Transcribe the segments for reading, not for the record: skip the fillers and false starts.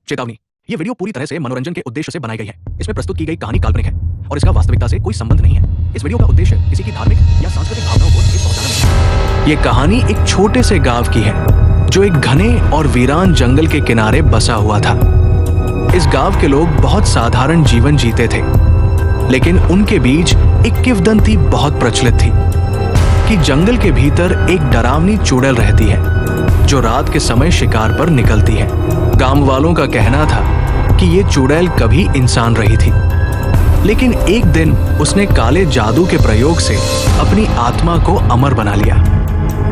चेतावनी, ये वीडियो पूरी तरह से मनोरंजन के उद्देश्य से बनाई गई है। इसमें प्रस्तुत की गई कहानी काल्पनिक है और इसका वास्तविकता से कोई संबंध नहीं है। इस वीडियो का उद्देश्य किसी की धार्मिक या सांस्कृतिक भावनाओं को ठेस पहुंचाना नहीं है। ये कहानी एक छोटे से गांव की है जो एक घने और वीरान जंगल के किनारे बसा हुआ था। इस गांव के लोग बहुत साधारण जीवन जीते थे, लेकिन उनके बीच एक किंवदंती बहुत प्रचलित थी कि जंगल के भीतर एक डरावनी चुड़ैल रहती है जो रात के समय शिकार पर निकलती है। गांव वालों का कहना था कि ये चुड़ैल कभी इंसान रही थी, लेकिन एक दिन उसने काले जादू के प्रयोग से अपनी आत्मा को अमर बना लिया।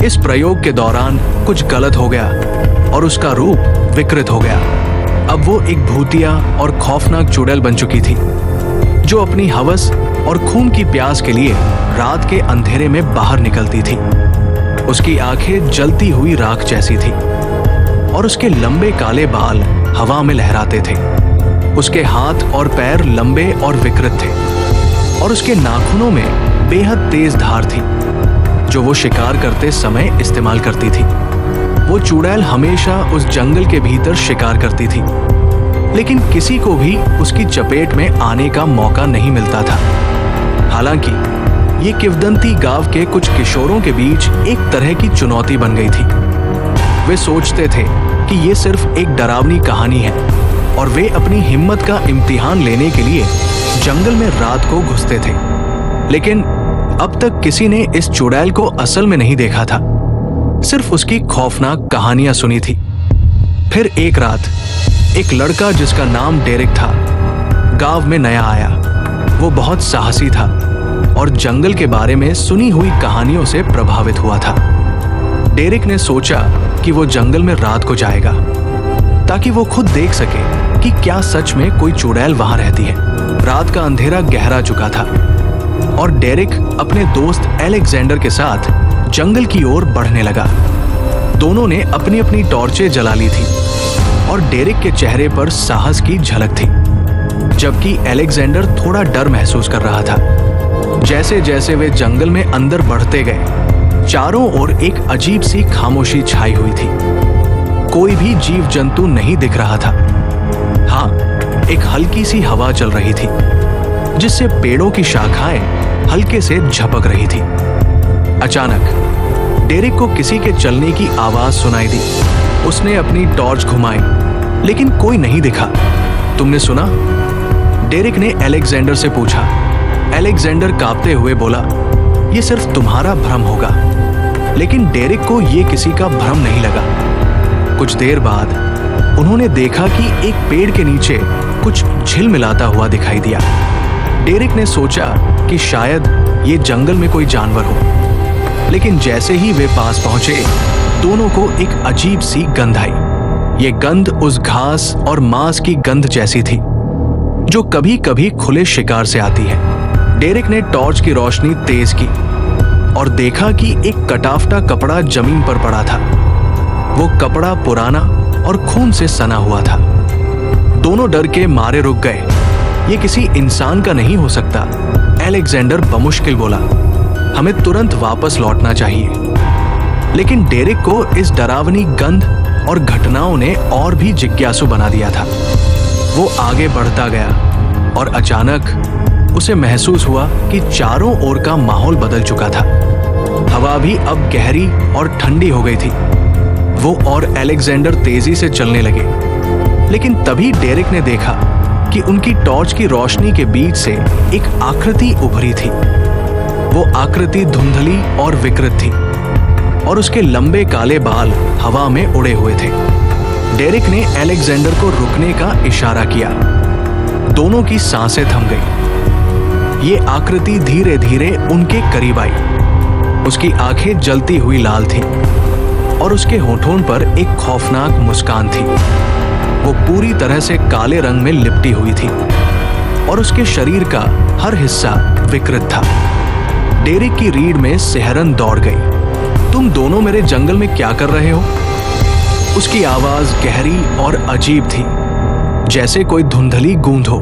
इस प्रयोग के दौरान कुछ गलत हो गया और उसका रूप विकृत हो गया। अब वो एक भूतिया और खौफनाक चुड़ैल बन चुकी थी जो अपनी हवस और खून की प्यास के लिए रात के अंधेरे में बाहर निकलती थी। उसकी आंखें जलती हुई राख जैसी थी और उसके लंबे काले बाल हवा में लहराते थे। उसके हाथ और पैर लंबे और विकृत थे और उसके नाखूनों में बेहद तेज धार थी जो वो शिकार करते समय इस्तेमाल करती थी। वो चुड़ैल हमेशा उस जंगल के भीतर शिकार करती थी, लेकिन किसी को भी उसकी चपेट में आने का मौका नहीं मिलता था। हालांकि ये किंवदंती गांव के कुछ किशोरों के बीच एक तरह की चुनौती बन गई थी। वे सोचते थे कि ये सिर्फ एक डरावनी कहानी है और वे अपनी हिम्मत का इम्तिहान लेने के लिए जंगल में रात को घुसते थे। लेकिन अब तक किसी ने इस चुड़ैल को असल में नहीं देखा था, सिर्फ उसकी खौफनाक कहानियां सुनी थी। फिर एक रात एक लड़का जिसका नाम डेरिक था गांव में नया आया। वो बहुत साहसी था और जंगल के बारे में सुनी हुई कहानियों से प्रभावित हुआ था। डेरिक ने सोचा कि वो जंगल में रात को जाएगा ताकि वो खुद देख सके कि क्या सच में कोई चुड़ैल वहां रहती है। रात का अंधेरा गहरा चुका था और डेरिक अपने दोस्त एलेक्जेंडर के साथ जंगल की ओर बढ़ने लगा। दोनों ने अपनी अपनी टॉर्चें जला ली थी और डेरिक के चेहरे पर साहस की झलक थी, जबकि एलेक्जेंडर थोड़ा डर महसूस कर रहा था। जैसे जैसे वे जंगल में अंदर बढ़ते गए, चारों ओर एक अजीब सी खामोशी छाई हुई थी। कोई भी जीव जंतु नहीं दिख रहा था। हाँ, एक हल्की सी हवा चल रही थी जिससे पेड़ों की शाखाएं हल्के से झपक रही थी। अचानक डेरिक को किसी के चलने की आवाज सुनाई दी। उसने अपनी टॉर्च घुमाई, लेकिन कोई नहीं दिखा। तुमने सुना? डेरिक ने एलेक्जेंडर से पूछा। एलेक्जेंडर कांपते हुए बोला, ये सिर्फ तुम्हारा भ्रम होगा। लेकिन डेरिक को ये किसी का भ्रम नहीं लगा। कुछ देर बाद उन्होंने देखा कि एक पेड़ के नीचे कुछ झिलमिलाता हुआ दिखाई दिया। डेरिक ने सोचा कि शायद ये जंगल में कोई जानवर हो, लेकिन जैसे ही वे पास पहुंचे, दोनों को एक अजीब सी गंध आई। ये गंध उस घास और मांस की गंध जैसी थी जो कभी कभी खुले शिकार से आती है। डेरिक ने टॉर्च की रोशनी तेज की और देखा कि एक कटाफटा कपड़ा जमीन पर पड़ा था। वो कपड़ा पुराना और खून से सना हुआ था। दोनों डर के मारे रुक गए। ये किसी इंसान का नहीं हो सकता, एलेक्जेंडर बमुश्किल बोला। हमें तुरंत वापस लौटना चाहिए। लेकिन डेरिक को इस डरावनी गंध और घटनाओं ने और भी जिज्ञासु बना दिया था। वो आगे बढ़ता गया और अचानक उसे महसूस हुआ कि चारों ओर का माहौल बदल चुका था। हवा भी अब गहरी और ठंडी हो गई थी। वो और एलेक्जेंडर तेजी से चलने लगे, लेकिन तभी डेरिक ने देखा कि उनकी टॉर्च की रोशनी के बीच से एक आकृति उभरी थी। वो आकृति धुंधली और विकृत थी और उसके लंबे काले बाल हवा में उड़े हुए थे। डेरिक ने एलेक्जेंडर को रुकने का इशारा किया। दोनों की सांसें थम गई। ये आकृति धीरे धीरे उनके करीब आई। उसकी आंखें जलती हुई लाल थीं और उसके होठों पर एक खौफनाक मुस्कान थी। वो पूरी तरह से काले रंग में लिपटी हुई थी और उसके शरीर का हर हिस्सा विकृत था। डेरिक की रीढ़ में सिहरन दौड़ गई। तुम दोनों मेरे जंगल में क्या कर रहे हो? उसकी आवाज गहरी और अजीब थी, जैसे कोई धुंधली गूंज हो।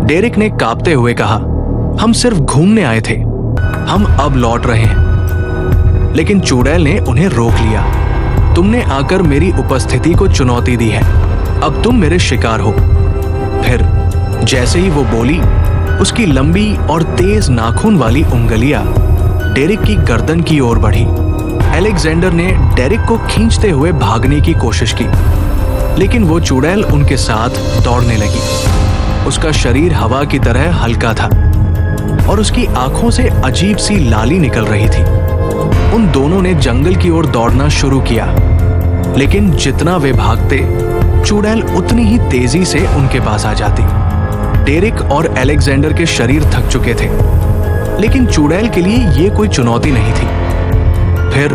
डेरिक ने कांपते हुए कहा, हम सिर्फ घूमने आए थे, हम अब लौट रहे हैं। लेकिन चुड़ैल ने उन्हें रोक लिया। तुमने आकर मेरी उपस्थिति को चुनौती दी है, अब तुम मेरे शिकार हो। फिर जैसे ही वो बोली, उसकी लंबी और तेज नाखून वाली उंगलियां डेरिक की गर्दन की ओर बढ़ी। अलेक्जेंडर ने डेरिक को खींचते हुए भागने की कोशिश की, लेकिन वो चुड़ैल उनके साथ दौड़ने लगी। उसका शरीर हवा की तरह हल्का था और उसकी आंखों से अजीब सी लाली निकल रही थी। उन दोनों ने जंगल की ओर दौड़ना शुरू किया, लेकिन जितना वे भागते, चुड़ैल उतनी ही तेजी से उनके पास आ जाती। डेरिक और अलेक्जेंडर के शरीर थक चुके थे, लेकिन चुड़ैल के लिए यह कोई चुनौती नहीं थी। फिर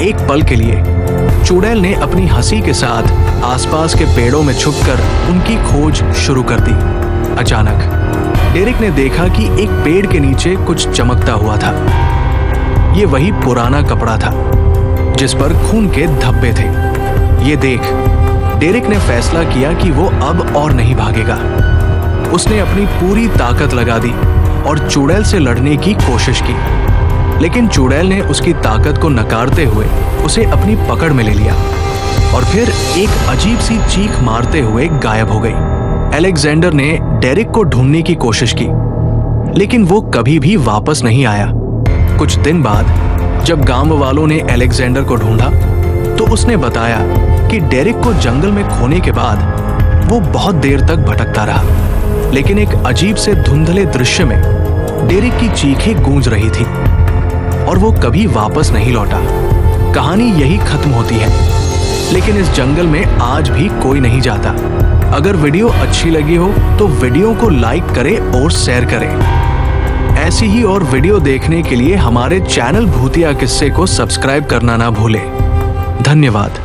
एक पल के लिए चुड़ैल ने अपनी हंसी के साथ आसपास के पेड़ों में छुपकर उनकी खोज शुरू कर दी। अचानक डेरिक ने देखा कि एक पेड़ के नीचे कुछ चमकता हुआ था। ये वही पुराना कपड़ा था जिस पर खून के धब्बे थे। ये देख डेरिक ने फैसला किया कि वो अब और नहीं भागेगा। उसने अपनी पूरी ताकत लगा दी और चुड़ैल से लड़ने की कोशिश की, लेकिन चुड़ैल ने उसकी ताकत को नकारते हुए उसे अपनी पकड़ में ले लिया और फिर एक अजीब सी चीख मारते हुए गायब हो गई। अलेक्जेंडर ने डेरिक को ढूंढने की कोशिश की, लेकिन वो कभी भी वापस नहीं आया। कुछ दिन बाद जब गांव वालों ने अलेक्जेंडर को ढूंढा, तो उसने बताया कि डेरिक को जंगल में खोने के बाद वो बहुत देर तक भटकता रहा, लेकिन एक अजीब से धुंधले दृश्य में डेरिक की चीखें गूंज रही थी और वो कभी वापस नहीं लौटा। कहानी यही खत्म होती है, लेकिन इस जंगल में आज भी कोई नहीं जाता। अगर वीडियो अच्छी लगी हो तो वीडियो को लाइक करें और शेयर करें। ऐसी ही और वीडियो देखने के लिए हमारे चैनल भूतिया किस्से को सब्सक्राइब करना ना भूलें। धन्यवाद।